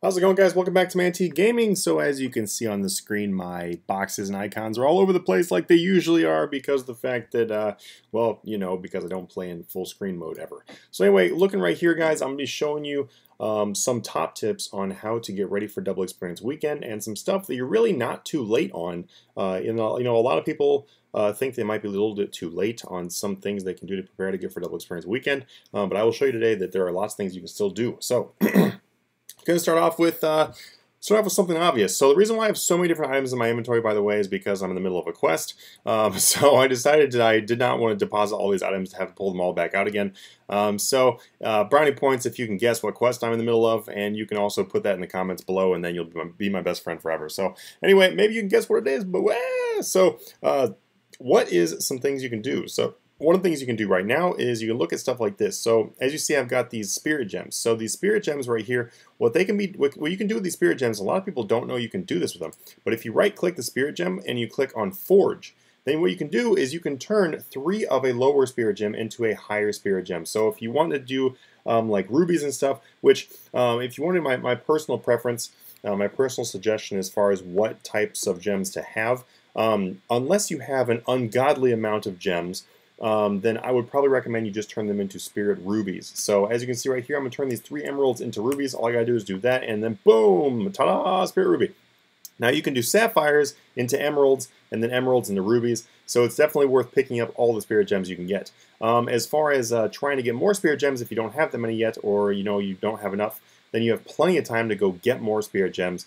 How's it going, guys? Welcome back to Manatee Gaming. So as you can see on the screen, my boxes and icons are all over the place like they usually are because of the fact that, well, you know, because I don't play in full screen mode ever. So anyway, looking right here, guys, I'm going to be showing you some top tips on how to get ready for Double Experience Weekend and some stuff that you're really not too late on. You know, a lot of people think they might be a little bit too late on some things they can do to prepare to get for Double Experience Weekend, but I will show you today that there are lots of things you can still do. So going to start off with something obvious. So the reason why I have so many different items in my inventory, by the way, is because I'm in the middle of a quest. So I decided that I did not want to deposit all these items to have to pull them all back out again. Brownie points if you can guess what quest I'm in the middle of, and you can also put that in the comments below, and then you'll be my best friend forever. So anyway, maybe you can guess what it is, but what is some things you can do? So one of the things you can do right now is you can look at stuff like this. So as you see, I've got these spirit gems. So these spirit gems right here, what you can do with these spirit gems, a lot of people don't know you can do this with them. But if you right click the spirit gem and you click on forge, then what you can do is you can turn 3 of a lower spirit gem into a higher spirit gem. So if you want to do like rubies and stuff, which if you wanted my personal preference, my personal suggestion as far as what types of gems to have, unless you have an ungodly amount of gems, then I would probably recommend you just turn them into spirit rubies. So as you can see right here, I'm going to turn these 3 emeralds into rubies. All I got to do is do that, and then boom, ta-da, spirit ruby. Now you can do sapphires into emeralds, and then emeralds into rubies. So it's definitely worth picking up all the spirit gems you can get. As far as trying to get more spirit gems, if you don't have that many yet, or you don't have enough, then you have plenty of time to go get more spirit gems,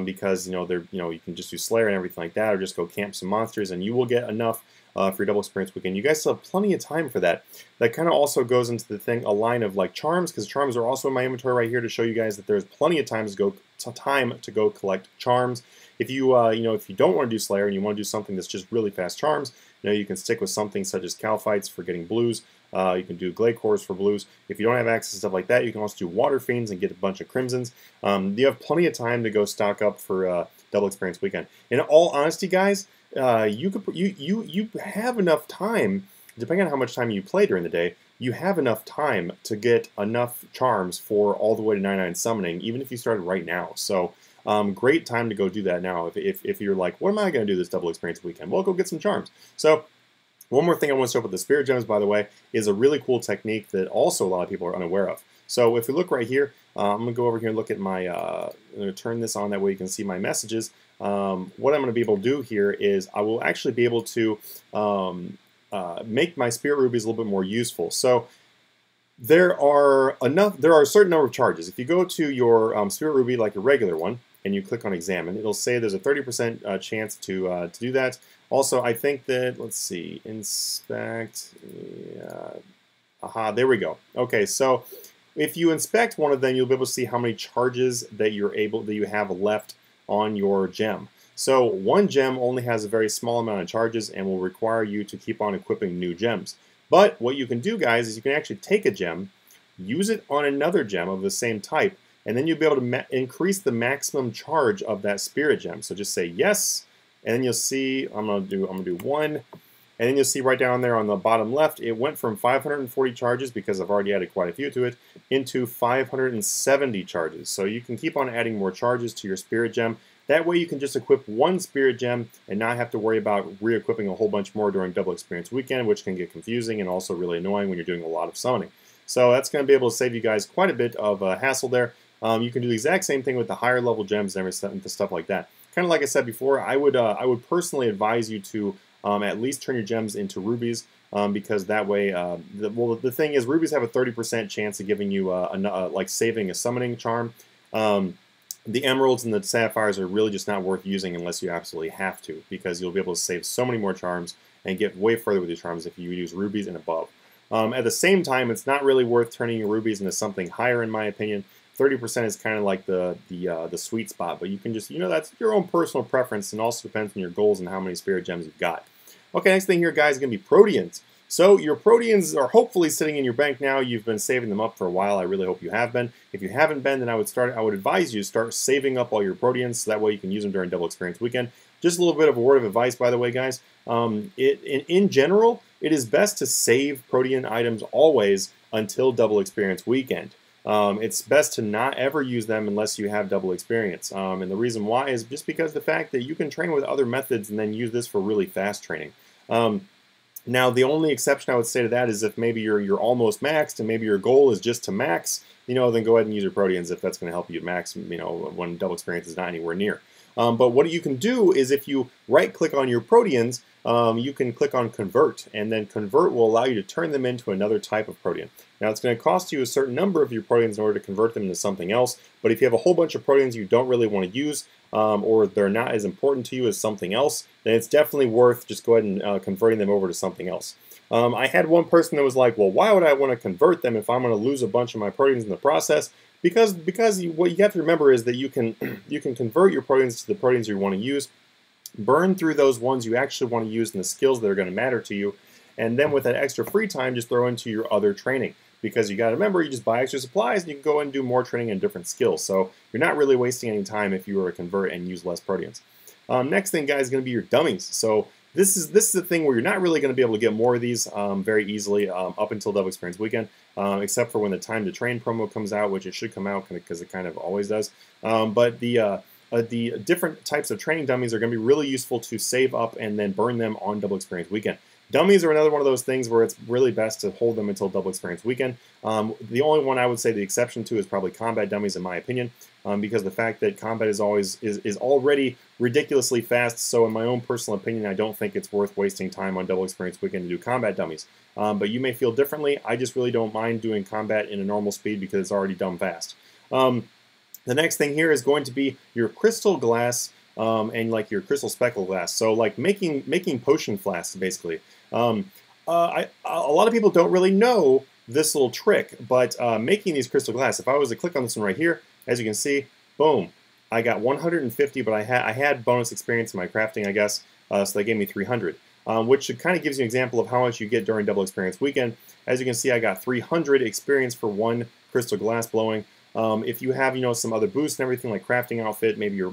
because you can just do Slayer and everything like that, or just go camp some monsters, and you will get enough for your Double Experience Weekend. You guys still have plenty of time for that. That kind of also goes into a line of like charms, because charms are also in my inventory right here to show you guys that there's plenty of time to go collect charms. If you if you don't want to do Slayer and you want to do something that's just really fast charms, you can stick with something such as Calphites for getting blues. You can do Glade Cores for blues. If you don't have access to stuff like that, you can also do Water Fiends and get a bunch of Crimsons. You have plenty of time to go stock up for Double Experience Weekend. In all honesty, guys, you have enough time, depending on how much time you play during the day, you have enough time to get enough charms for all the way to 99 summoning, even if you started right now. So great time to go do that now. If you're like, what am I going to do this Double Experience Weekend? Well, go get some charms. So one more thing I want to show up with the spirit gems, by the way, is a really cool technique that also a lot of people are unaware of. So if we look right here, I'm going to go over here and look at my, I'm going to turn this on, that way you can see my messages. What I'm going to be able to do here is I will actually be able to make my spirit rubies a little bit more useful. So there are a certain number of charges. If you go to your spirit ruby, like a regular one, and you click on examine, it'll say there's a 30% chance to do that. Also, I think that, let's see, inspect, aha, there we go. Okay, so if you inspect one of them, you'll be able to see how many charges that you have left on your gem. So one gem only has a very small amount of charges and will require you to keep on equipping new gems. But what you can do, guys, is you can actually take a gem, use it on another gem of the same type, and then you'll be able to increase the maximum charge of that spirit gem. So just say yes, and then you'll see I'm gonna do 1, and then you'll see right down there on the bottom left, it went from 540 charges, because I've already added quite a few to it, into 570 charges. So you can keep on adding more charges to your spirit gem. That way you can just equip one spirit gem and not have to worry about re-equipping a whole bunch more during Double Experience Weekend, which can get confusing and also really annoying when you're doing a lot of summoning. So that's going to be able to save you guys quite a bit of hassle there. You can do the exact same thing with the higher level gems and stuff like that. Kind of like I said before, I would personally advise you to at least turn your gems into rubies, because that way, the thing is, rubies have a 30% chance of giving you like saving a summoning charm. The emeralds and the sapphires are really just not worth using unless you absolutely have to, because you'll be able to save so many more charms and get way further with your charms if you use rubies and above. At the same time, it's not really worth turning your rubies into something higher, in my opinion. 30% is kind of like the sweet spot, but you can just, that's your own personal preference, and also depends on your goals and how many spirit gems you've got. Okay, next thing here, guys, is going to be proteans. So your proteans are hopefully sitting in your bank now. You've been saving them up for a while. I really hope you have been. If you haven't been, then I would advise you to start saving up all your proteans, so that way you can use them during Double Experience Weekend. Just a little bit of a word of advice, by the way, guys. In general, it is best to save protean items always until Double Experience Weekend. It's best to not ever use them unless you have double experience. And the reason why is just because the fact that you can train with other methods and then use this for really fast training. Now, the only exception I would say to that is if maybe you're almost maxed and maybe your goal is just to max, then go ahead and use your proteans if that's going to help you max, when double experience is not anywhere near. But what you can do is if you right-click on your proteans, you can click on Convert, and then Convert will allow you to turn them into another type of protein. Now, it's going to cost you a certain number of your proteins in order to convert them into something else, but if you have a whole bunch of proteins you don't really want to use, or they're not as important to you as something else, then it's definitely worth just go ahead and converting them over to something else. I had one person that was like, well, why would I want to convert them if I'm going to lose a bunch of my proteins in the process? Because what you have to remember is that you can convert your proteins to the proteins you want to use, burn through those ones you actually want to use and the skills that are going to matter to you, and then with that extra free time, just throw into your other training. Because you got to remember, you just buy extra supplies and you can go and do more training in different skills. So you're not really wasting any time if you were to convert and use less proteins. Next thing, guys, is going to be your dummies. So this is the thing where you're not really going to be able to get more of these very easily up until Double Experience Weekend, except for when the Time to Train promo comes out, which it should come out because it kind of always does. But the different types of training dummies are going to be really useful to save up and then burn them on Double Experience Weekend. Dummies are another one of those things where it's really best to hold them until Double Experience Weekend. The only one I would say the exception to is probably combat dummies, in my opinion, because the fact that combat is already ridiculously fast. So in my own personal opinion, I don't think it's worth wasting time on Double Experience Weekend to do combat dummies. But you may feel differently. I just really don't mind doing combat in a normal speed because it's already dumb fast. The next thing here is going to be your crystal glass. And like your crystal speckle glass, so like making potion flasks basically. A lot of people don't really know this little trick, but making these crystal glass. If I was to click on this one right here, as you can see, boom, I got 150, but I had bonus experience in my crafting, I guess, so they gave me 300, which kind of gives you an example of how much you get during Double Experience Weekend. As you can see, I got 300 experience for one crystal glass blowing. If you have, some other boosts and everything like crafting outfit, maybe your,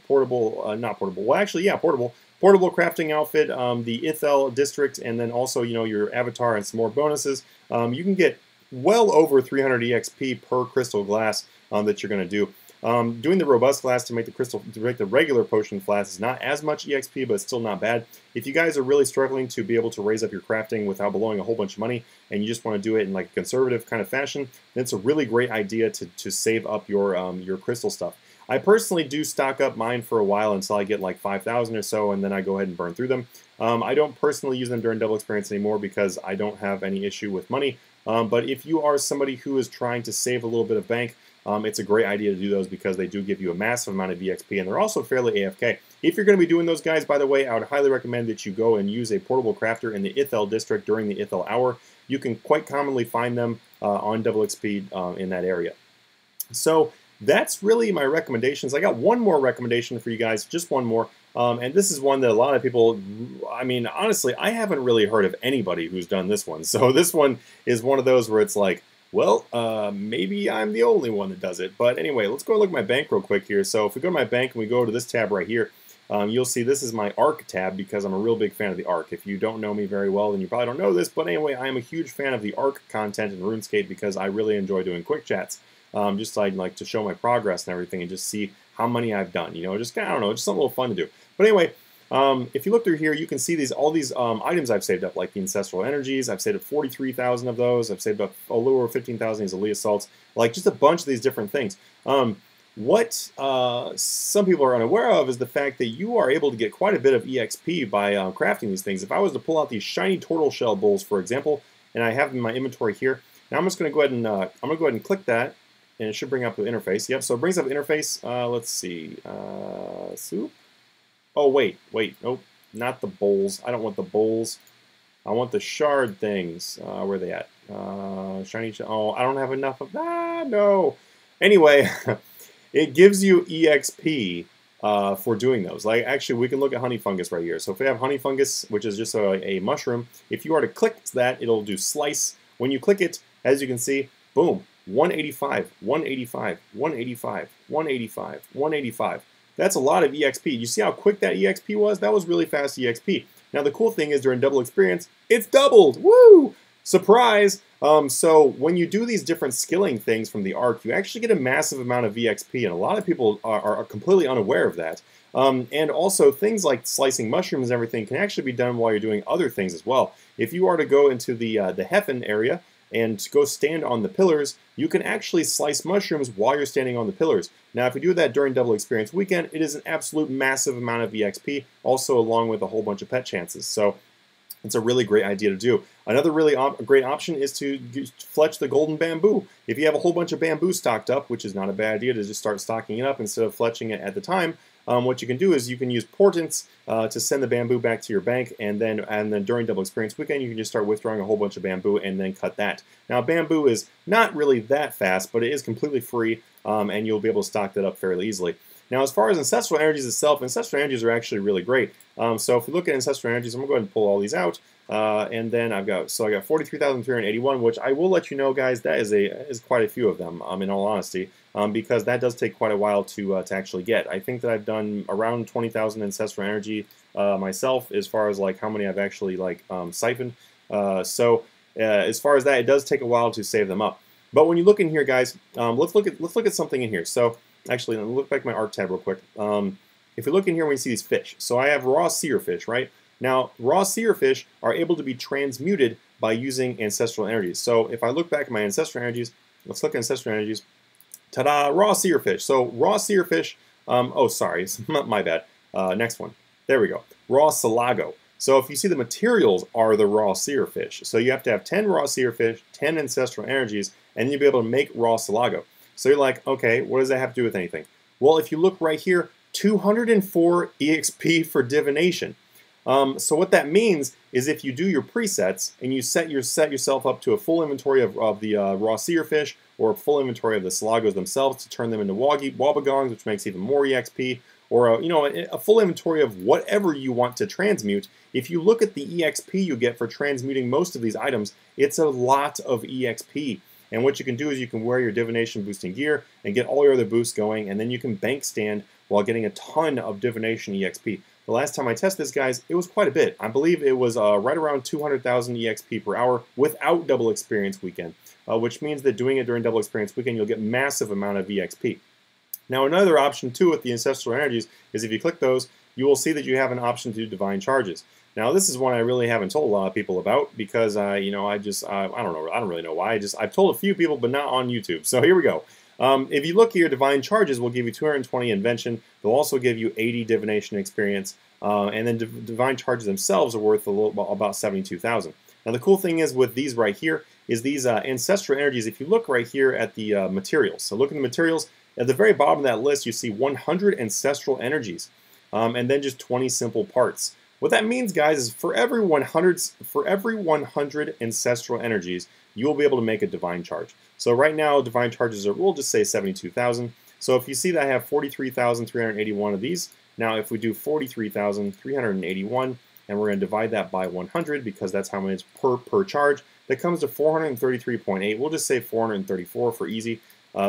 portable, not portable, well, actually, yeah, portable crafting outfit, the Ithel district, and then also, your avatar and some more bonuses, you can get well over 300 EXP per crystal glass that you're going to do. Doing the robust glass to make the regular potion flask is not as much EXP, but it's still not bad. If you guys are really struggling to be able to raise up your crafting without blowing a whole bunch of money, and you just want to do it in like a conservative kind of fashion, then it's a really great idea to save up your crystal stuff. I personally do stock up mine for a while until I get like 5,000 or so, and then I go ahead and burn through them. I don't personally use them during Double Experience anymore because I don't have any issue with money. But if you are somebody who is trying to save a little bit of bank, it's a great idea to do those because they do give you a massive amount of EXP, and they're also fairly AFK. If you're going to be doing those guys, by the way, I would highly recommend that you go and use a portable crafter in the Ithel district during the Ithel hour. You can quite commonly find them on Double XP in that area. So that's really my recommendations. I got one more recommendation for you guys, just one more. And this is one that a lot of people, I mean, honestly, I haven't really heard of anybody who's done this one. So this one is one of those where it's like, well, maybe I'm the only one that does it. But anyway, let's go and look at my bank real quick here. So if we go to my bank and we go to this tab right here, you'll see this is my ARC tab because I'm a real big fan of the ARC. If you don't know me very well, then you probably don't know this. But anyway, I am a huge fan of the ARC content in RuneScape because I really enjoy doing quick chats. Just I'd like to show my progress and everything and just see how many I've done. Just, I don't know, just something a little fun to do. But anyway, if you look through here, you can see all these items I've saved up, like the Ancestral Energies. I've saved up 43,000 of those. I've saved up a little over 15,000 of these Elite Assaults, like just a bunch of these different things. What some people are unaware of is the fact that you are able to get quite a bit of EXP by crafting these things. If I was to pull out these shiny turtle shell bowls, for example, and I have them in my inventory here, now I'm just going to go ahead and click that, and it should bring up the interface. Yep, so it brings up the interface. Let's see, soup. Oh, wait, nope, not the bowls. I don't want the bowls. I want the shard things. Where are they at? Shiny, oh, I don't have enough of that, no. Anyway, it gives you EXP for doing those. Like, actually, we can look at honey fungus right here. So if we have honey fungus, which is just a mushroom, if you are to click that, it'll do slice. When you click it, as you can see, boom, 185, 185, 185, 185, 185. That's a lot of EXP. You see how quick that EXP was? That was really fast EXP. Now the cool thing is during Double Experience, it's doubled. Woo! Surprise! So when you do these different skilling things from the Arc, you actually get a massive amount of EXP, and a lot of people are completely unaware of that. And also, things like slicing mushrooms and everything can actually be done while you're doing other things as well. If you are to go into the Heffen area and go stand on the pillars, you can actually slice mushrooms while you're standing on the pillars. Now, if you do that during Double Experience Weekend, it is an absolute massive amount of EXP, also along with a whole bunch of pet chances. So it's a really great idea to do. Another really great option is to fletch the golden bamboo. If you have a whole bunch of bamboo stocked up, which is not a bad idea to just start stocking it up instead of fletching it at the time, what you can do is you can use portents to send the bamboo back to your bank, and then during Double Experience Weekend, you can just start withdrawing a whole bunch of bamboo and then cut that. Now, bamboo is not really that fast, but it is completely free, and you'll be able to stock that up fairly easily. Now, as far as Ancestral Energies itself, Ancestral Energies are actually really great. So if we look at Ancestral Energies, I'm going to go ahead and pull all these out. And then I got 43,381, which I will let you know, guys, that is quite a few of them, in all honesty, because that does take quite a while to actually get. I think that I've done around 20,000 Ancestral Energy myself, as far as like how many I've actually siphoned. As far as that, it does take a while to save them up. But when you look in here, guys, let's look at something in here. So actually, let me look back at my Arc tab real quick. If you look in here, when you see these fish, so I have raw seer fish, right? Now, raw seer fish are able to be transmuted by using Ancestral Energies. So if I look back at my Ancestral Energies, let's look at Ancestral Energies. Ta-da! Raw seer fish. So raw seer fish, oh, sorry, my bad. Next one. There we go. Raw Salago. So if you see, the materials are the raw seer fish. So you have to have 10 raw seer fish, 10 Ancestral Energies, and you'll be able to make raw Salago. So you're like, okay, what does that have to do with anything? Well, if you look right here, 204 EXP for divination. So what that means is if you do your presets and you set yourself up to a full inventory of the raw seer fish, or a full inventory of the Salagos themselves to turn them into Wobbegongs, which makes even more EXP, or a full inventory of whatever you want to transmute, if you look at the EXP you get for transmuting most of these items, it's a lot of EXP. And what you can do is you can wear your divination boosting gear and get all your other boosts going, and then you can bank stand while getting a ton of divination EXP. The last time I tested this, guys, it was quite a bit. I believe it was right around 200,000 EXP per hour without Double Experience Weekend, which means that doing it during Double Experience Weekend, you'll get massive amount of EXP. Now, another option, too, with the Ancestral Energies is if you click those, you will see that you have an option to do Divine Charges. Now, this is one I really haven't told a lot of people about because, I don't know, I don't really know why. I've told a few people, but not on YouTube. So here we go. If you look here, Divine Charges will give you 220 Invention. They'll also give you 80 Divination Experience. And then Divine Charges themselves are worth about 72,000. Now, the cool thing is with these right here is these Ancestral Energies, if you look right here at the materials. So look at the materials. At the very bottom of that list, you see 100 Ancestral Energies. And then just 20 simple parts. What that means, guys, is for every 100 Ancestral Energies, you will be able to make a Divine Charge. So right now, Divine Charges are, we'll just say 72,000. So if you see that I have 43,381 of these, now if we do 43,381, and we're going to divide that by 100, because that's how many per charge, that comes to 433.8. We'll just say 434 for easy.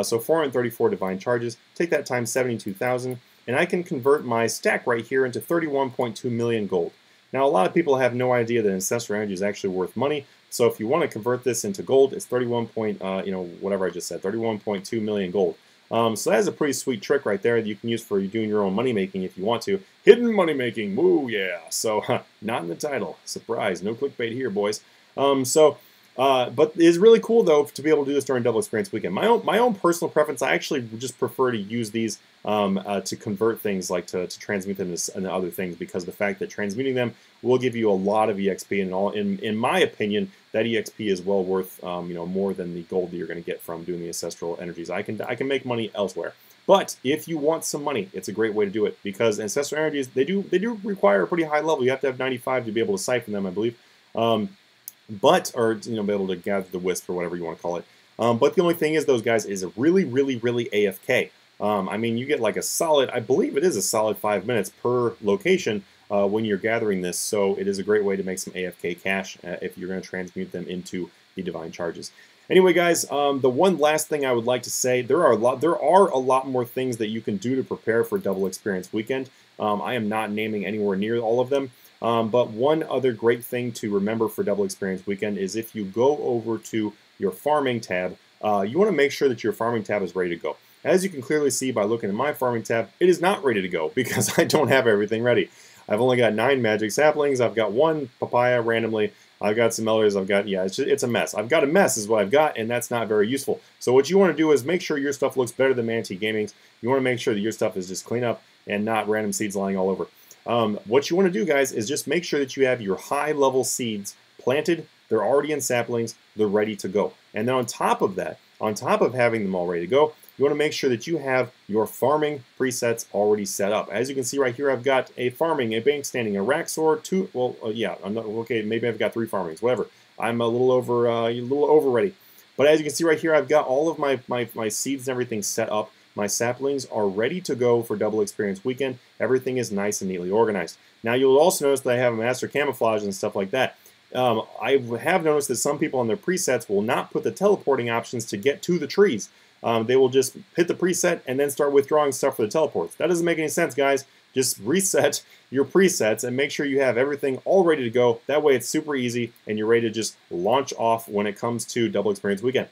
So 434 Divine Charges. Take that times 72,000. And I can convert my stack right here into 31.2 million gold. Now, a lot of people have no idea that Ancestral Energy is actually worth money. So if you want to convert this into gold, it's 31.2 million gold. So that is a pretty sweet trick right there that you can use for doing your own money making if you want to. Hidden money making, woo, yeah. So not in the title. Surprise, no clickbait here, boys. But it's really cool though to be able to do this during Double Experience Weekend. My own personal preference, I actually just prefer to use these to convert things, like to transmute them into other things, because the fact that transmuting them will give you a lot of EXP, and in my opinion, that EXP is well worth more than the gold that you're going to get from doing the Ancestral Energies. I can make money elsewhere. But if you want some money, it's a great way to do it, because Ancestral Energies, they do require a pretty high level. You have to have 95 to be able to siphon them, I believe. Be able to gather the wisp or whatever you want to call it. But the only thing is, those guys, is really AFK. I mean, you get like a solid, I believe it is a solid 5 minutes per location when you're gathering this. So it is a great way to make some AFK cash if you're going to transmute them into the Divine Charges. Anyway, guys, the one last thing I would like to say, there are a lot more things that you can do to prepare for Double Experience Weekend. I am not naming anywhere near all of them. But one other great thing to remember for Double Experience Weekend is if you go over to your farming tab, you want to make sure that your farming tab is ready to go. As you can clearly see by looking at my farming tab, it is not ready to go because I don't have everything ready. I've only got 9 magic saplings, I've got 1 papaya randomly, I've got some elders, I've got, it's a mess. I've got a mess is what I've got, and that's not very useful. So what you want to do is make sure your stuff looks better than Manatee Gaming's. You want to make sure that your stuff is just clean up and not random seeds lying all over. What you want to do, guys, is just make sure that you have your high-level seeds planted, they're already in saplings, they're ready to go. And then on top of that, on top of having them all ready to go, you want to make sure that you have your farming presets already set up. As you can see right here, I've got a farming, a bank standing, a rack sword, 2, okay, maybe I've got 3 farmings, whatever. I'm a little over ready. But as you can see right here, I've got all of my seeds and everything set up. My saplings are ready to go for Double Experience Weekend. Everything is nice and neatly organized. Now you'll also notice that I have a master camouflage and stuff like that. I have noticed that some people on their presets will not put the teleporting options to get to the trees. They will just hit the preset and then start withdrawing stuff for the teleports. That doesn't make any sense, guys. Just reset your presets and make sure you have everything all ready to go. That way it's super easy and you're ready to just launch off when it comes to Double Experience Weekend.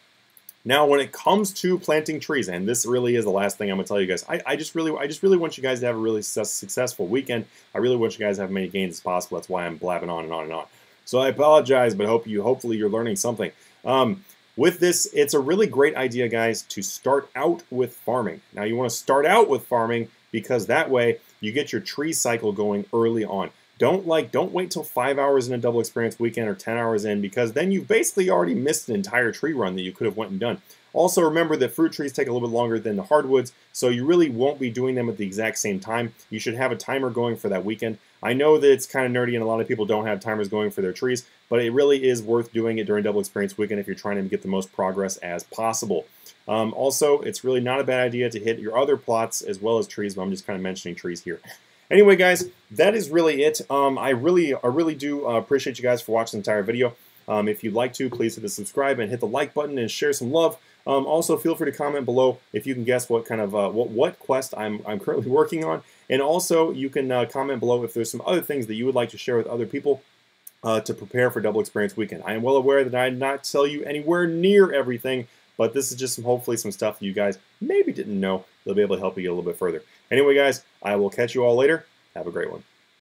Now, when it comes to planting trees, and this really is the last thing I'm going to tell you guys, I just really want you guys to have a really successful weekend. I really want you guys to have as many gains as possible. That's why I'm blabbing on and on and on. So I apologize, but hopefully you're learning something. With this, it's a really great idea, guys, to start out with farming. Now, you want to start out with farming because that way you get your tree cycle going early on. Don't wait till 5 hours in a Double Experience Weekend or 10 hours in, because then you've basically already missed an entire tree run that you could have went and done. Also, remember that fruit trees take a little bit longer than the hardwoods, so you really won't be doing them at the exact same time. You should have a timer going for that weekend. I know that it's kind of nerdy and a lot of people don't have timers going for their trees, but it really is worth doing it during Double Experience Weekend if you're trying to get the most progress as possible. Also, it's really not a bad idea to hit your other plots as well as trees, but I'm just kind of mentioning trees here. Anyway, guys, that is really it. I really do appreciate you guys for watching the entire video. If you'd like to, please hit the subscribe and hit the like button and share some love. Also, feel free to comment below if you can guess what kind of what quest I'm currently working on, and also you can comment below if there's some other things that you would like to share with other people to prepare for Double Experience Weekend. I am well aware that I did not tell you anywhere near everything, but this is just hopefully some stuff that you guys maybe didn't know. They'll be able to help you get a little bit further. Anyway, guys, I will catch you all later. Have a great one.